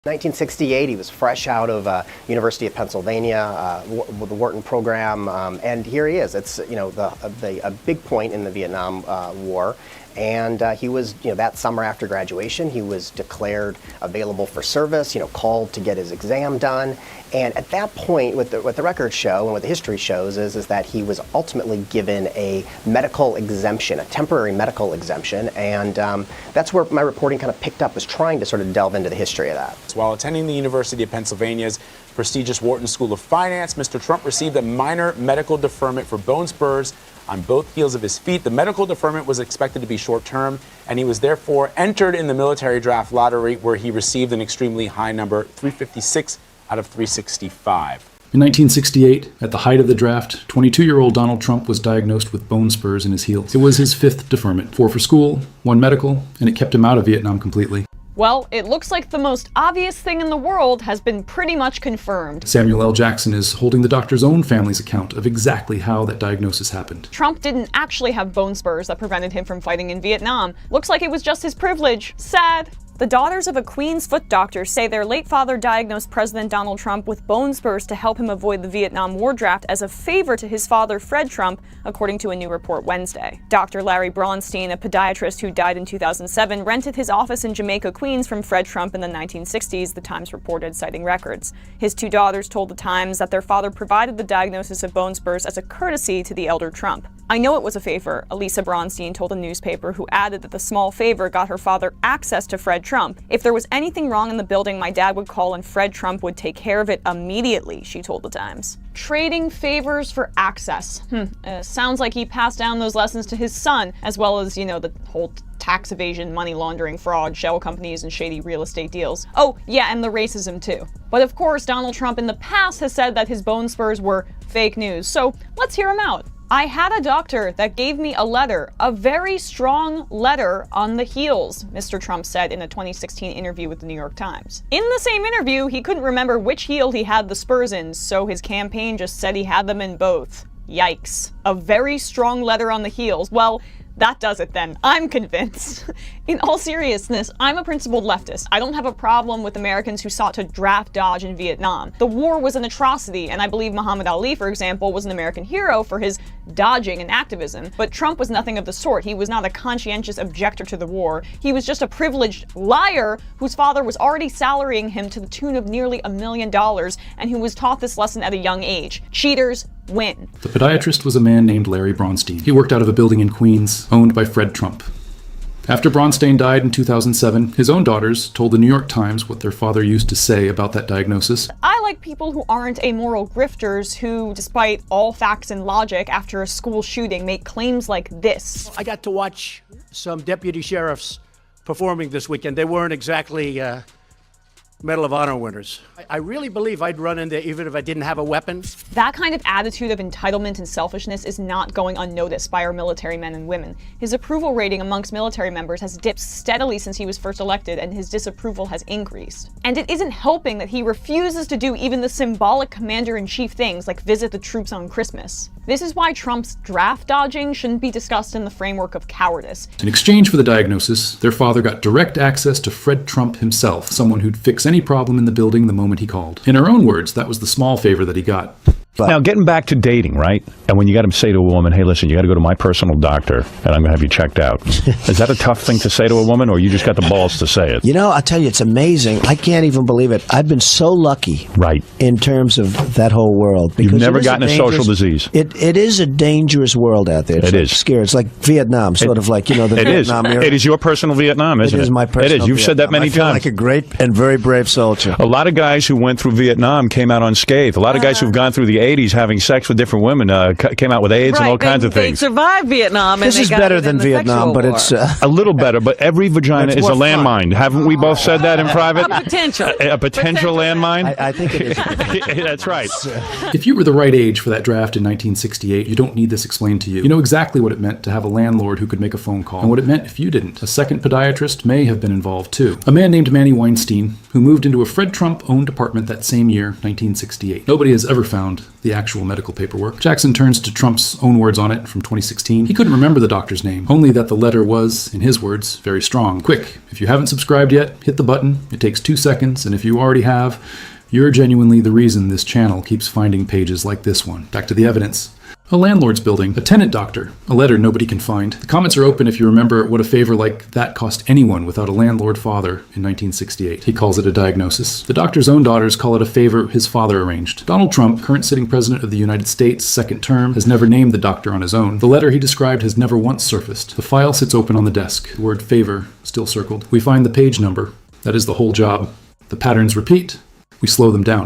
1968, he was fresh out of University of Pennsylvania with the Wharton program, and here he is. It's a big point in the Vietnam War, and he was that summer after graduation, he was declared available for service. Called to get his exam done, and at that point, what the records show and what the history shows is that he was ultimately given a medical exemption, a temporary medical exemption, and that's where my reporting kind of picked up, was trying to sort of delve into the history of that. While attending the University of Pennsylvania's prestigious Wharton School of Finance, Mr. Trump received a minor medical deferment for bone spurs on both heels of his feet. The medical deferment was expected to be short-term, and he was therefore entered in the military draft lottery, where he received an extremely high number, 356 out of 365. In 1968, at the height of the draft, 22-year-old Donald Trump was diagnosed with bone spurs in his heels. It was his fifth deferment, 4 for school, 1 medical, and it kept him out of Vietnam completely. Well, it looks like the most obvious thing in the world has been pretty much confirmed. Samuel L. Jackson is holding the doctor's own family's account of exactly how that diagnosis happened. Trump didn't actually have bone spurs that prevented him from fighting in Vietnam. Looks like it was just his privilege. Sad. The daughters of a Queens foot doctor say their late father diagnosed President Donald Trump with bone spurs to help him avoid the Vietnam War draft as a favor to his father, Fred Trump, according to a new report Wednesday. Dr. Larry Braunstein, a podiatrist who died in 2007, rented his office in Jamaica, Queens from Fred Trump in the 1960s, the Times reported, citing records. His 2 daughters told the Times that their father provided the diagnosis of bone spurs as a courtesy to the elder Trump. "I know it was a favor," Elisa Braunstein told a newspaper, who added that the small favor got her father access to Fred Trump. "If there was anything wrong in the building, my dad would call and Fred Trump would take care of it immediately," she told the Times. Trading favors for access. Sounds like he passed down those lessons to his son, as well as, the whole tax evasion, money laundering, fraud, shell companies, and shady real estate deals. Oh, yeah, and the racism too. But of course, Donald Trump in the past has said that his bone spurs were fake news, so let's hear him out. "I had a doctor that gave me a letter, a very strong letter on the heels," Mr. Trump said in a 2016 interview with the New York Times. In the same interview, he couldn't remember which heel he had the spurs in, so his campaign just said he had them in both. Yikes. A very strong letter on the heels. Well, that does it then. I'm convinced. In all seriousness, I'm a principled leftist. I don't have a problem with Americans who sought to draft dodge in Vietnam. The war was an atrocity, and I believe Muhammad Ali, for example, was an American hero for his dodging and activism. But Trump was nothing of the sort. He was not a conscientious objector to the war. He was just a privileged liar whose father was already salarying him to the tune of nearly $1 million, and who was taught this lesson at a young age. Cheaters win. The podiatrist was a man named Larry Braunstein. He worked out of a building in Queens, owned by Fred Trump. After Braunstein died in 2007, his own daughters told the New York Times what their father used to say about that diagnosis. "I like people who aren't amoral grifters who, despite all facts and logic, after a school shooting, make claims like this." I got to watch some deputy sheriffs performing this weekend. They weren't exactly Medal of Honor winners. I really believe I'd run in there even if I didn't have a weapon. That kind of attitude of entitlement and selfishness is not going unnoticed by our military men and women. His approval rating amongst military members has dipped steadily since he was first elected, and his disapproval has increased. And it isn't helping that he refuses to do even the symbolic commander-in-chief things like visit the troops on Christmas. This is why Trump's draft dodging shouldn't be discussed in the framework of cowardice. In exchange for the diagnosis, their father got direct access to Fred Trump himself, someone who'd fix any problem in the building the moment he called. In her own words, that was the small favor that he got. Now, getting back to dating, right? And when you got to say to a woman, "Hey, listen, you got to go to my personal doctor, and I'm going to have you checked out." Is that a tough thing to say to a woman, or you just got the balls to say it? I'll tell you, it's amazing. I can't even believe it. I've been so lucky, right, in terms of that whole world. You've never gotten a social disease. It is a dangerous world out there. It's is scary. It's like Vietnam, sort of like, the Vietnam era. It is your personal Vietnam, isn't it? It is my personal It is. You've Vietnam. said that many times. I feel like a great and very brave soldier. A lot of guys who went through Vietnam came out unscathed. A lot of guys who've gone through the 80s having sex with different women came out with AIDS and all kinds of things. They survived Vietnam. This is better than Vietnam, but it's a little better. But every vagina is a landmine. Haven't we both said that in private? A potential. A potential landmine? I think it is. That's right. If you were the right age for that draft in 1968, you don't need this explained to you. You know exactly what it meant to have a landlord who could make a phone call, and what it meant if you didn't. A second podiatrist may have been involved too. A man named Manny Weinstein, who moved into a Fred Trump-owned apartment that same year, 1968. Nobody has ever found the actual medical paperwork. Jackson turns to Trump's own words on it from 2016. He couldn't remember the doctor's name, only that the letter was, in his words, very strong. Quick, if you haven't subscribed yet, hit the button. It takes 2 seconds, and if you already have, you're genuinely the reason this channel keeps finding pages like this one. Back to the evidence. A landlord's building, a tenant doctor, a letter nobody can find. The comments are open if you remember what a favor like that cost anyone without a landlord father in 1968. He calls it a diagnosis. The doctor's own daughters call it a favor his father arranged. Donald Trump, current sitting president of the United States, second term, has never named the doctor on his own. The letter he described has never once surfaced. The file sits open on the desk, the word favor still circled. We find the page number. That is the whole job. The patterns repeat. We slow them down.